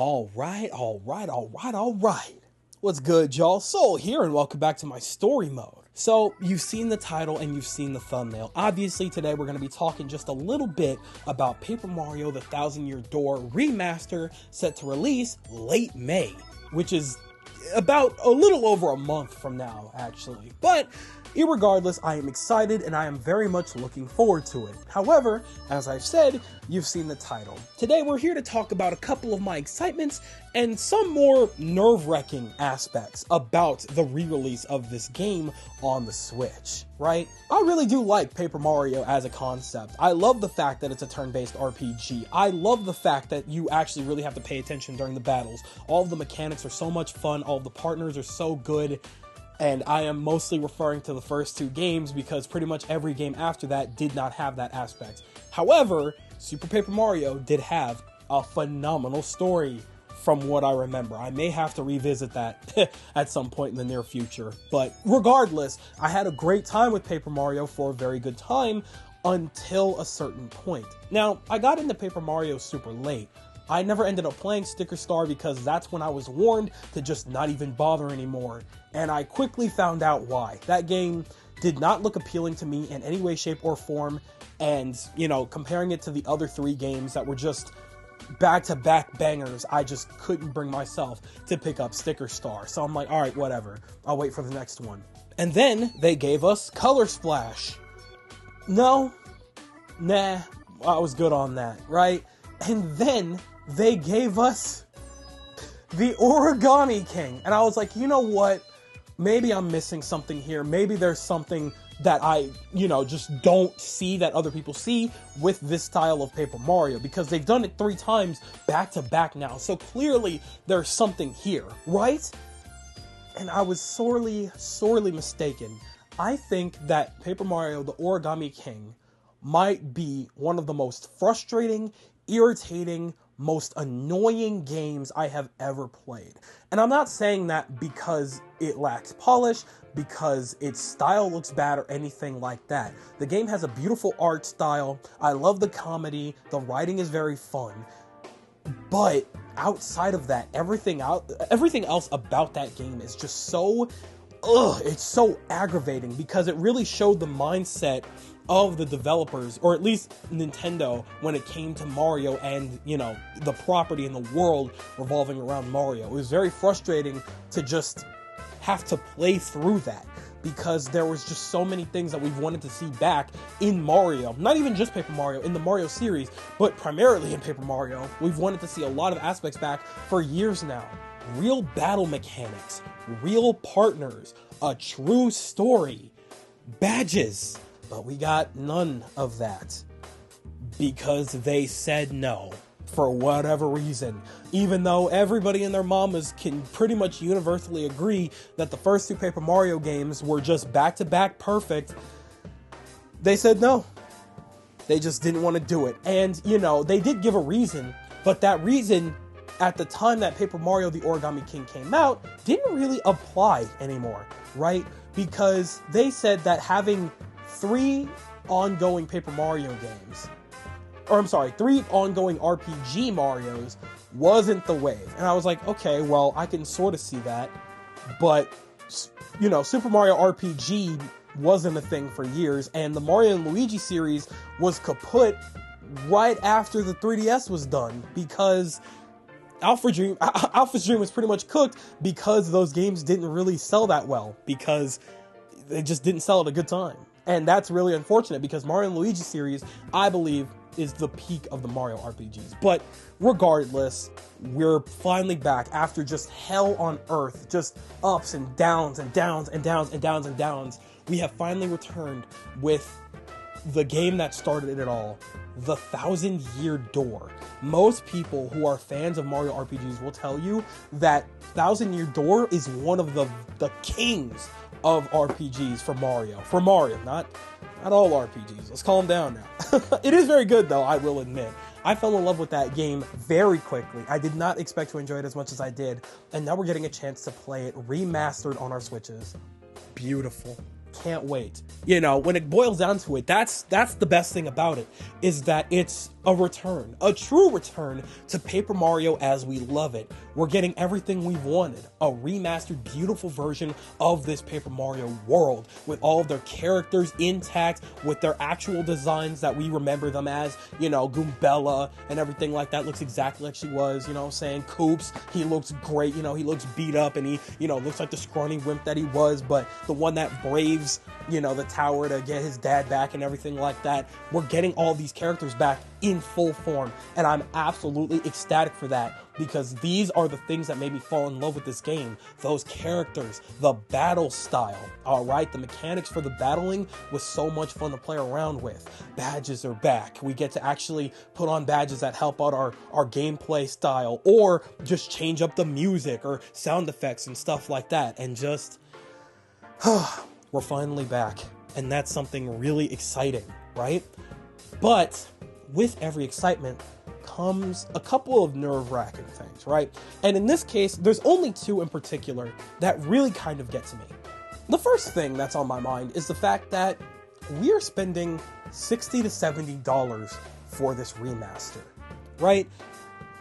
All right. What's good, y'all? Soul here, and welcome back to my story mode. So, you've seen the title and you've seen the thumbnail. Obviously, today we're going to be talking just a little bit about Paper Mario The Thousand Year Door Remaster, set to release late May, which is about a little over a month from now, actually. But irregardless, I am excited and I am very much looking forward to it. However, as I've said, you've seen the title. Today we're here to talk about a couple of my excitements and some more nerve-wracking aspects about the re-release of this game on the Switch, right? I really do like Paper Mario as a concept. I love the fact that it's a turn-based RPG. I love the fact that you actually really have to pay attention during the battles. All of the mechanics are so much fun, all of the partners are so good. And I am mostly referring to the first two games because pretty much every game after that did not have that aspect. However, Super Paper Mario did have a phenomenal story from what I remember. I may have to revisit that at some point in the near future. But regardless, I had a great time with Paper Mario for a very good time until a certain point. Now, I got into Paper Mario super late. I never ended up playing Sticker Star because that's when I was warned to just not even bother anymore. And I quickly found out why. That game did not look appealing to me in any way, shape, or form. And, you know, comparing it to the other three games that were just back-to-back bangers, I just couldn't bring myself to pick up Sticker Star. So I'm like, alright, whatever. I'll wait for the next one. And then they gave us Color Splash. No. Nah. I was good on that, right? And then they gave us the Origami King. And I was like, you know what? Maybe I'm missing something here. Maybe there's something that I, just don't see that other people see with this style of Paper Mario. Because they've done it 3 times back to back now. So clearly there's something here, right? And I was sorely mistaken. I think that Paper Mario, the Origami King, might be one of the most frustrating, irritating, most annoying games I have ever played. And I'm not saying that because it lacks polish, because its style looks bad or anything like that. The game has a beautiful art style. I love the comedy. The writing is very fun. But outside of that, everything else about that game is just so it's so aggravating because it really showed the mindset of the developers, or at least Nintendo, when it came to Mario and, the property in the world revolving around Mario. It was very frustrating to just have to play through that because there was just so many things that we've wanted to see back in Mario. Not even just Paper Mario, in the Mario series, but primarily in Paper Mario. We've wanted to see a lot of aspects back for years now. Real battle mechanics, real partners, a true story, badges. But we got none of that because they said no for whatever reason. Even though everybody and their mamas can pretty much universally agree that the first 2 Paper Mario games were just back-to-back perfect, they said no. They just didn't want to do it. And, they did give a reason, but that reason at the time that Paper Mario The Origami King came out didn't really apply anymore, right? Because they said that having 3 ongoing Paper Mario games, 3 ongoing RPG Marios wasn't the wave. And I was like, okay, well, I can sort of see that, but, Super Mario RPG wasn't a thing for years, and the Mario and Luigi series was kaput right after the 3DS was done, because Alpha's Dream was pretty much cooked because those games didn't really sell that well, because they just didn't sell at a good time. And that's really unfortunate because Mario & Luigi series, I believe, is the peak of the Mario RPGs. But regardless, we're finally back after just hell on earth, just ups and downs and downs and downs and downs and downs. We have finally returned with the game that started it all, The Thousand Year Door. Most people who are fans of Mario RPGs will tell you that Thousand Year Door is one of the kings of RPGs for Mario. For Mario, not all RPGs. Let's calm down now. It is very good, though, I will admit. I fell in love with that game very quickly. I did not expect to enjoy it as much as I did, and now we're getting a chance to play it remastered on our Switches. Beautiful. Can't wait. When it boils down to it, that's the best thing about it, is that it's a return, a true return to Paper Mario as we love it. We're getting everything we've wanted, a remastered, beautiful version of this Paper Mario world with all of their characters intact, with their actual designs that we remember them as, you know, Goombella and everything like that looks exactly like she was, you know what I'm saying? Koops, he looks great, you know, he looks beat up and he, you know, looks like the scrawny wimp that he was, but the one that braves, you know, the tower to get his dad back and everything like that. We're getting all these characters back in full form, and I'm absolutely ecstatic for that, because these are the things that made me fall in love with this game. Those characters, the battle style, alright? The mechanics for the battling was so much fun to play around with. Badges are back. We get to actually put on badges that help out our gameplay style, or just change up the music or sound effects and stuff like that, and just... we're finally back, and that's something really exciting, right? But with every excitement comes a couple of nerve-wracking things, right? And in this case, there's only two in particular that really kind of get to me. The first thing that's on my mind is the fact that we are spending $60 to $70 for this remaster, right?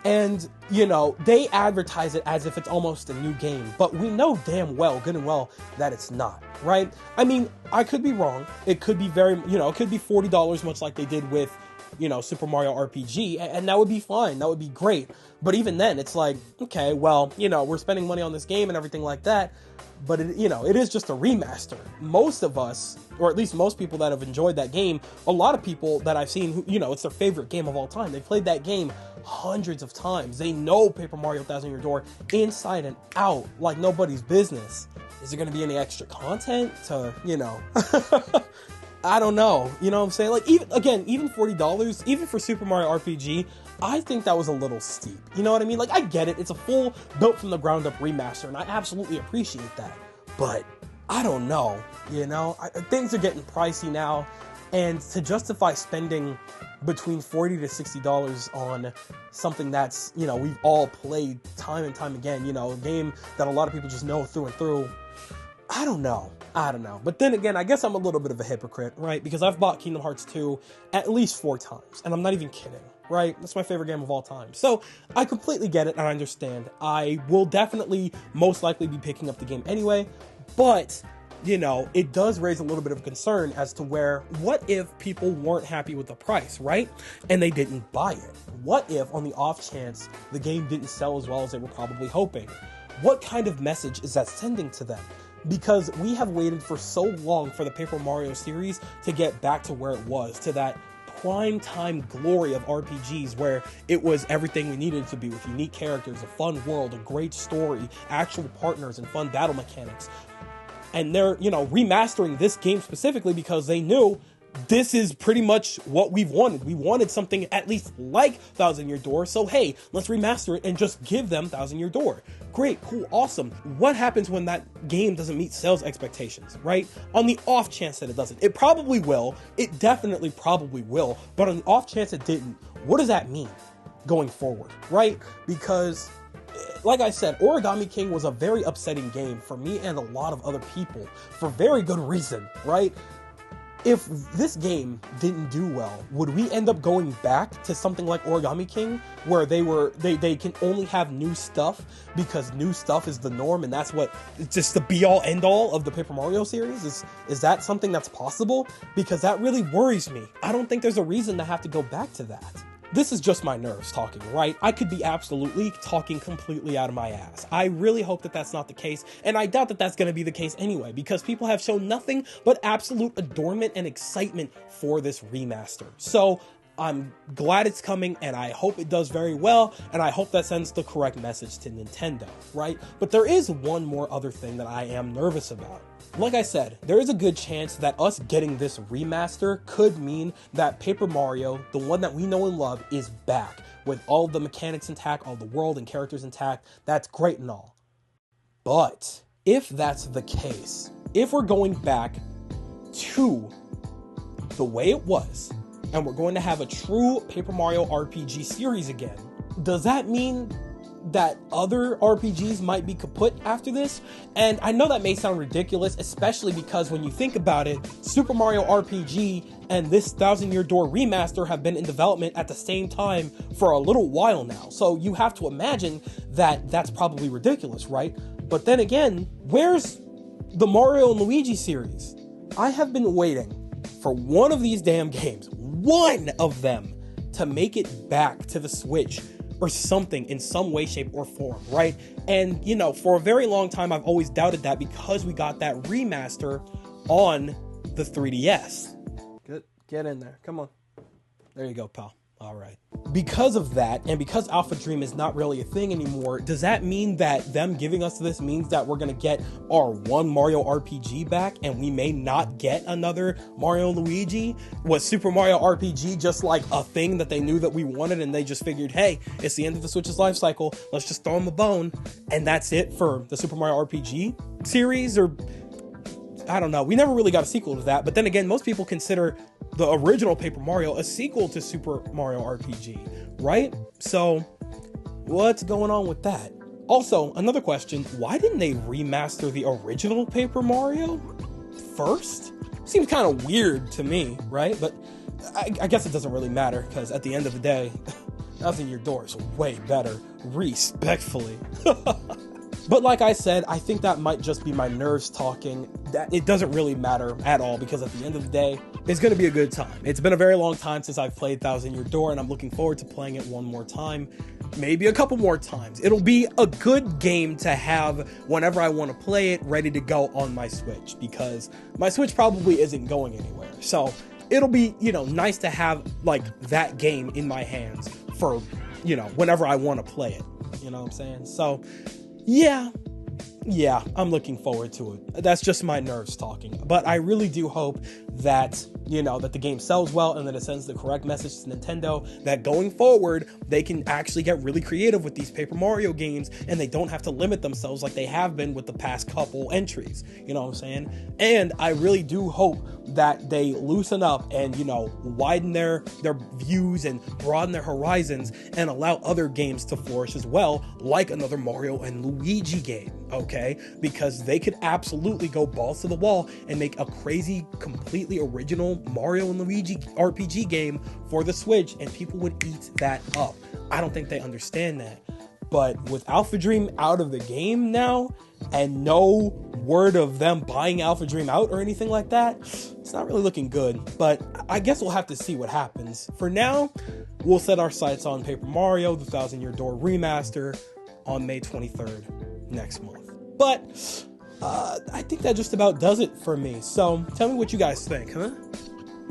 And, you know, they advertise it as if it's almost a new game, but we know damn well, good and well, that it's not, right? I mean, I could be wrong. It could be very, you know, it could be $40, much like they did with, you know, Super Mario RPG, and that would be fine. That would be great. But even then, it's like, okay, well, you know, we're spending money on this game and everything like that, but it, you know, it is just a remaster. Most of us, or at least most people that have enjoyed that game, a lot of people that I've seen, who, you know, it's their favorite game of all time. They played that game hundreds of times. They know Paper Mario Thousand Year Door inside and out like nobody's business. Is there going to be any extra content to, you know, I don't know, you know what I'm saying? Like, even $40, even for Super Mario RPG, I think that was a little steep. You know what I mean? Like, I get it. It's a full, built from the ground up remaster, and I absolutely appreciate that. But I don't know, you know? Things are getting pricey now, and to justify spending between $40 to $60 on something that's, you know, we've all played time and time again, you know, a game that a lot of people just know through and through, I don't know. But then again, I guess I'm a little bit of a hypocrite, right? Because I've bought Kingdom Hearts 2 at least 4 times, and I'm not even kidding, right? That's my favorite game of all time. So I completely get it and I understand. I will definitely, most likely be picking up the game anyway, but, you know, it does raise a little bit of concern as to where, what if people weren't happy with the price, right? And they didn't buy it? What if, on the off chance, the game didn't sell as well as they were probably hoping? What kind of message is that sending to them? Because we have waited for so long for the Paper Mario series to get back to where it was, to that prime time glory of RPGs where it was everything we needed it to be, with unique characters, a fun world, a great story, actual partners, and fun battle mechanics. And they're, you know, remastering this game specifically because they knew this is pretty much what we've wanted. We wanted something at least like Thousand Year Door, so hey, let's remaster it and just give them Thousand Year Door. Great, cool, awesome. What happens when that game doesn't meet sales expectations, right? On the off chance that it doesn't. It probably will. It definitely probably will. But on the off chance it didn't, what does that mean going forward, right? Because, like I said, Origami King was a very upsetting game for me and a lot of other people for very good reason, right? If this game didn't do well, would we end up going back to something like Origami King, where they can only have new stuff because new stuff is the norm, and that's what, it's just the be-all end-all of the Paper Mario series? Is that something that's possible? Because that really worries me. I don't think there's a reason to have to go back to that. This is just my nerves talking, right? I could be absolutely talking completely out of my ass. I really hope that that's not the case, and I doubt that that's going to be the case anyway, because people have shown nothing but absolute adornment and excitement for this remaster. So I'm glad it's coming, and I hope it does very well, and I hope that sends the correct message to Nintendo, right? But there is one more other thing that I am nervous about. Like I said, there is a good chance that us getting this remaster could mean that Paper Mario, the one that we know and love, is back, with all the mechanics intact, all the world and characters intact. That's great and all. But if that's the case, if we're going back to the way it was, and we're going to have a true Paper Mario RPG series again, does that mean that other RPGs might be kaput after this. And I know that may sound ridiculous, especially because when you think about it, Super Mario RPG and this Thousand Year Door remaster have been in development at the same time for a little while now. So you have to imagine that that's probably ridiculous, right? But then again, where's the Mario and Luigi series? I have been waiting for one of these damn games, one of them, to make it back to the Switch or something in some way, shape, or form, right? And, you know, for a very long time, I've always doubted that because we got that remaster on the 3DS. Get in there. Come on. There you go, pal. All right. Because of that, and because Alpha Dream is not really a thing anymore, does that mean that them giving us this means that we're going to get our one Mario RPG back and we may not get another Mario and Luigi? Was Super Mario RPG just like a thing that they knew that we wanted and they just figured, hey, it's the end of the Switch's life cycle, let's just throw them a bone, and that's it for the Super Mario RPG series? Or I don't know. We never really got a sequel to that, but then again, most people consider the original Paper Mario a sequel to Super Mario RPG, right? So what's going on with that? Also, another question, why didn't they remaster the original Paper Mario first? Seems kind of weird to me, right? But I guess it doesn't really matter, because at the end of the day, Thousand Year Door is way better, respectfully. But like I said, I think that might just be my nerves talking. That it doesn't really matter at all, because at the end of the day, it's going to be a good time. It's been a very long time since I've played Thousand Year Door, and I'm looking forward to playing it one more time. Maybe a couple more times. It'll be a good game to have whenever I want to play it, ready to go on my Switch, because my Switch probably isn't going anywhere. So it'll be, you know, nice to have like that game in my hands for, you know, whenever I want to play it. You know what I'm saying? So yeah, I'm looking forward to it. That's just my nerves talking. But I really do hope that, you know, that the game sells well and that it sends the correct message to Nintendo that going forward, they can actually get really creative with these Paper Mario games and they don't have to limit themselves like they have been with the past couple entries. You know what I'm saying? And I really do hope that they loosen up and, you know, widen their views and broaden their horizons and allow other games to flourish as well, like another Mario and Luigi game, okay? Because they could absolutely go balls to the wall and make a crazy, completely original Mario and Luigi RPG game for the Switch, and people would eat that up. I don't think they understand that. But with Alpha Dream out of the game now, and no word of them buying Alpha Dream out or anything like that, it's not really looking good. But I guess we'll have to see what happens. For now, we'll set our sights on Paper Mario, the Thousand Year Door Remaster, on May 23rd next month. But I think that just about does it for me. So tell me what you guys think, huh?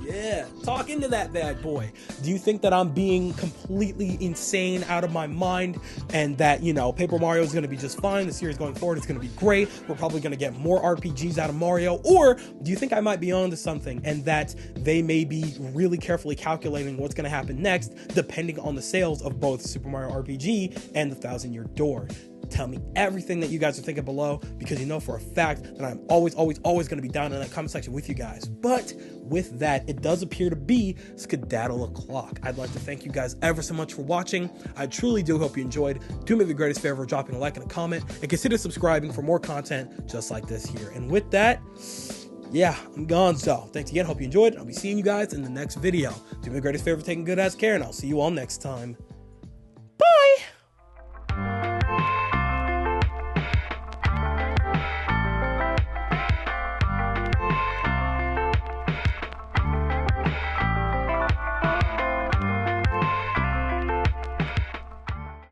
Yeah, talk into that bad boy. Do you think that I'm being completely insane out of my mind and that, you know, Paper Mario is going to be just fine, the series going forward is going to be great, we're probably going to get more RPGs out of Mario? Or do you think I might be onto something and that they may be really carefully calculating what's going to happen next depending on the sales of both Super Mario RPG and the Thousand Year Door? Tell me everything that you guys are thinking below, because you know for a fact that I'm always going to be down in that comment section with you guys. But with that, it does appear to be skedaddle o'clock. I'd like to thank you guys ever so much for watching. I truly do hope you enjoyed. Do me the greatest favor of dropping a like and a comment, and consider subscribing for more content just like this here. And with that, yeah, I'm gone. So thanks again. Hope you enjoyed. I'll be seeing you guys in the next video. Do me the greatest favor of taking good ass care, and I'll see you all next time.